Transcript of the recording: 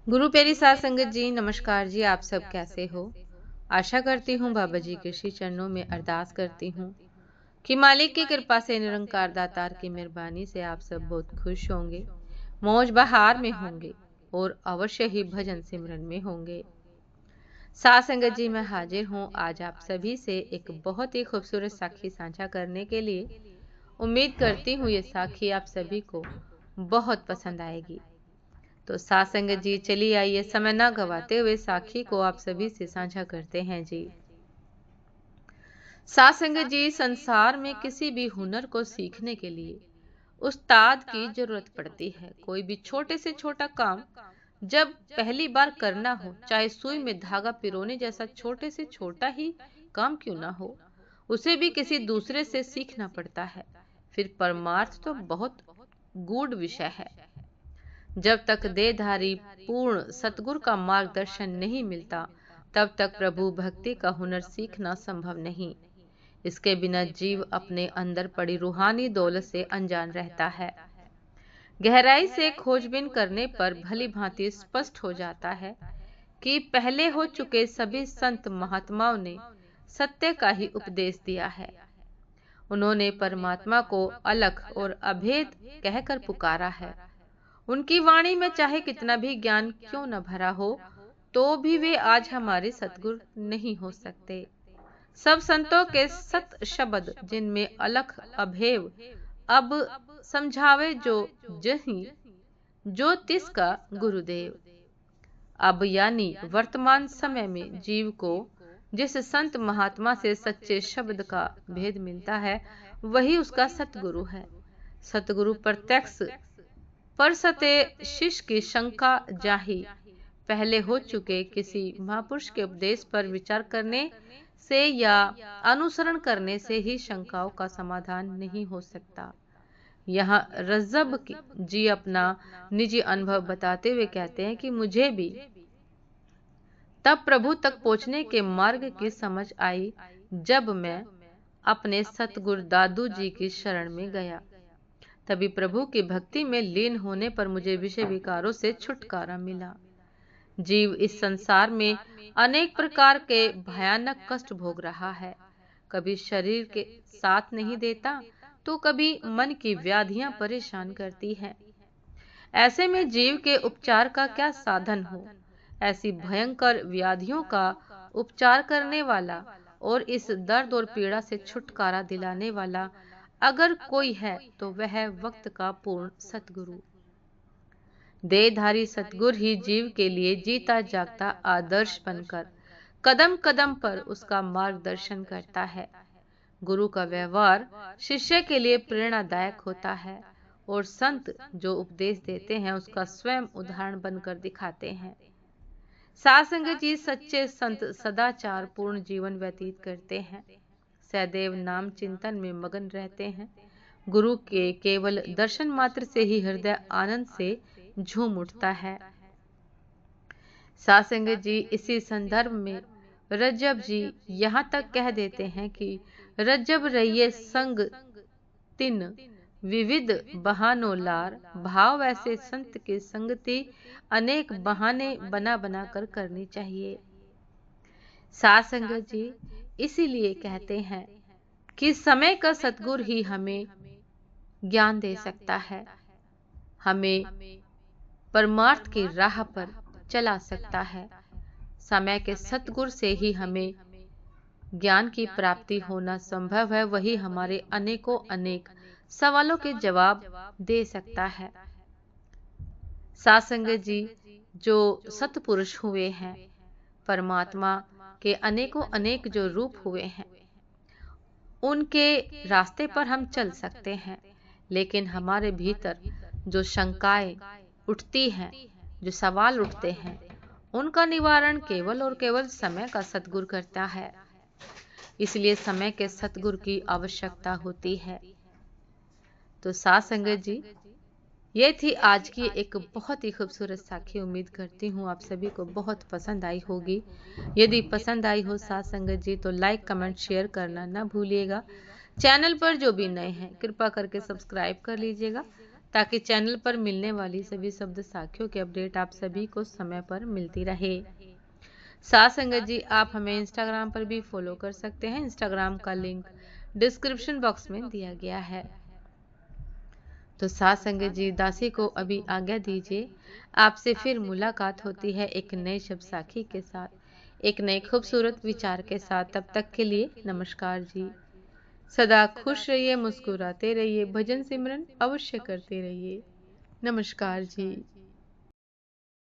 गुरु प्यारी साध संगत जी, नमस्कार जी। आप सब कैसे हो? आशा करती हूँ बाबा जी के श्री चरणों में अरदास करती हूँ कि मालिक की कृपा से, निरंकार दातार की मेहरबानी से आप सब बहुत खुश होंगे, मौज बहार में होंगे और अवश्य ही भजन सिमरन में होंगे। साध संगत जी, मैं हाजिर हूँ आज आप सभी से एक बहुत ही खूबसूरत साखी साझा करने के लिए। उम्मीद करती हूँ ये साखी आप सभी को बहुत पसंद आएगी। तो साथ संगत जी, चलिए आइए समय ना गवाते हुए साखी को आप सभी से साझा करते हैं जी। साथ संगत जी, संसार में किसी भी हुनर को सीखने के लिए उस्ताद की जरूरत पड़ती है। कोई भी छोटे से छोटा काम जब पहली बार करना हो, चाहे सुई में धागा पिरोने जैसा छोटे से छोटा ही काम क्यों ना हो, उसे भी किसी दूसरे से सीखना पड़ता है। फिर परमार्थ तो बहुत गूढ़ विषय है। जब तक देहधारी पूर्ण सतगुरु का मार्गदर्शन नहीं मिलता, तब तक प्रभु भक्ति का हुनर सीखना संभव नहीं। इसके बिना जीव अपने अंदर पड़ी रूहानी दौलत से अनजान रहता है। गहराई से खोजबीन करने पर भली भांति स्पष्ट हो जाता है कि पहले हो चुके सभी संत महात्माओं ने सत्य का ही उपदेश दिया है। उन्होंने परमात्मा को अलख और अभेद कहकर पुकारा है। उनकी वाणी में चाहे कितना भी ज्ञान क्यों न भरा हो, तो भी वे आज हमारे सतगुरु नहीं हो सकते। सब संतों के सत शब्द जिनमें अलख अभेव अब समझावे जो जही जो तिसका गुरुदेव। अब यानी वर्तमान समय में जीव को जिस संत महात्मा से सच्चे शब्द का भेद मिलता है, वही उसका सतगुरु है। सतगुरु प्रत्यक्ष पर सते शिष्य की शंका जाही। पहले हो चुके किसी महापुरुष के उपदेश पर विचार करने से या अनुसरण करने से ही शंकाओं का समाधान नहीं हो सकता। यहाँ रज्जब जी अपना निजी अनुभव बताते हुए कहते हैं कि मुझे भी तब प्रभु तक पहुंचने के मार्ग की समझ आई जब मैं अपने सतगुरु दादू जी की शरण में गया। तभी प्रभु की भक्ति में लीन होने पर मुझे विषय विकारों से छुटकारा मिला। जीव इस संसार में अनेक प्रकार के भयानक कष्ट भोग रहा है। कभी शरीर के साथ नहीं देता, तो कभी मन की व्याधियां परेशान करती हैं। ऐसे में जीव के उपचार का क्या साधन हो? ऐसी भयंकर व्याधियों का उपचार करने वाला और इस दर्द और पीड़ा से छुटकारा दिलाने वाला अगर कोई है, तो वह वक्त का पूर्ण सतगुरु। देहधारी सतगुरु ही जीव के लिए जीता जागता आदर्श बनकर कदम कदम पर उसका मार्गदर्शन करता है। गुरु का व्यवहार शिष्य के लिए प्रेरणादायक होता है और संत जो उपदेश देते हैं उसका स्वयं उदाहरण बनकर दिखाते हैं। साध संगत जी, सच्चे संत सदाचार पूर्ण जीवन व्यतीत करते हैं, सदैव नाम चिंतन में मगन रहते हैं। गुरु के केवल दर्शन मात्र से ही हृदय आनंद से झूम उठता है। साध संगत जी, इसी संदर्भ में रज्जब जी यहाँ तक कह देते हैं कि रज्जब रहिए संग तिन विविध बहानों लार, भाव ऐसे संत की संगति अनेक बहाने बना बना कर करनी चाहिए। साध संगत जी, इसीलिए कहते हैं कि समय का सतगुरु ही हमें ज्ञान दे सकता है, हमें परमार्थ की राह पर चला सकता है। समय के सतगुरु से ही हमें ज्ञान की प्राप्ति होना संभव है। वही हमारे अनेकों अनेक सवालों के जवाब दे सकता है। साध संगत जी, जो सतपुरुष हुए हैं, परमात्मा के अनेकों अनेक जो रूप हुए हैं, उनके रास्ते पर हम चल सकते हैं, लेकिन हमारे भीतर जो शंकाएं उठती हैं, जो सवाल उठते हैं, उनका निवारण केवल और केवल समय का सतगुरु करता है। इसलिए समय के सतगुरु की आवश्यकता होती है। तो साध संगत जी, ये थी आज की एक बहुत ही खूबसूरत साखी। उम्मीद करती हूँ आप सभी को बहुत पसंद आई होगी। यदि पसंद आई हो साध संगत जी, तो लाइक कमेंट शेयर करना ना भूलिएगा। चैनल पर जो भी नए हैं, कृपा करके सब्सक्राइब कर लीजिएगा ताकि चैनल पर मिलने वाली सभी शब्द साखियों की अपडेट आप सभी को समय पर मिलती रहे। साथ संगत जी, आप हमें इंस्टाग्राम पर भी फॉलो कर सकते हैं। इंस्टाग्राम का लिंक डिस्क्रिप्शन बॉक्स में दिया गया है। तो साथ संगत जी, दासी को अभी आज्ञा दीजिए। आपसे फिर मुलाकात होती है एक नए शब्द साखी के साथ, एक नए खूबसूरत विचार के साथ। तब तक के लिए नमस्कार जी। सदा खुश रहिए, मुस्कुराते रहिए, भजन सिमरन अवश्य करते रहिए। नमस्कार जी।